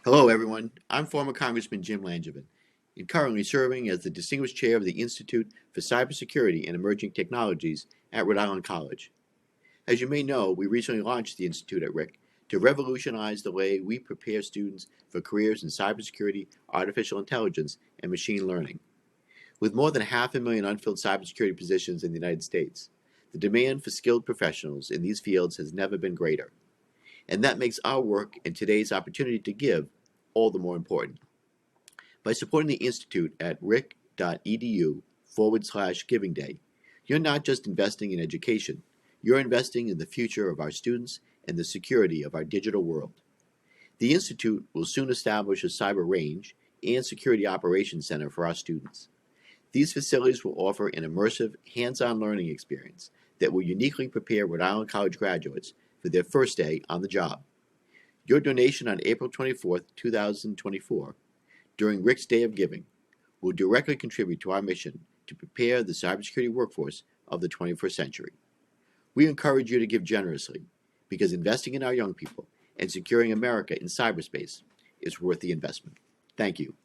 Hello, everyone. I'm former Congressman Jim Langevin, and currently serving as the Distinguished Chair of the Institute for Cybersecurity and Emerging Technologies at Rhode Island College. As you may know, we recently launched the Institute at RIC to revolutionize the way we prepare students for careers in cybersecurity, artificial intelligence, and machine learning. With more than 500,000 unfilled cybersecurity positions in the United States, the demand for skilled professionals in these fields has never been greater. And that makes our work and today's opportunity to give all the more important. By supporting the Institute at ric.edu/Giving Day, you're not just investing in education, you're investing in the future of our students and the security of our digital world. The Institute will soon establish a cyber range and security operations center for our students. These facilities will offer an immersive, hands-on learning experience that will uniquely prepare Rhode Island College graduates for their first day on the job. Your donation on April 24th, 2024, during RIC's Day of Giving, will directly contribute to our mission to prepare the cybersecurity workforce of the 21st century. We encourage you to give generously because investing in our young people and securing America in cyberspace is worth the investment. Thank you.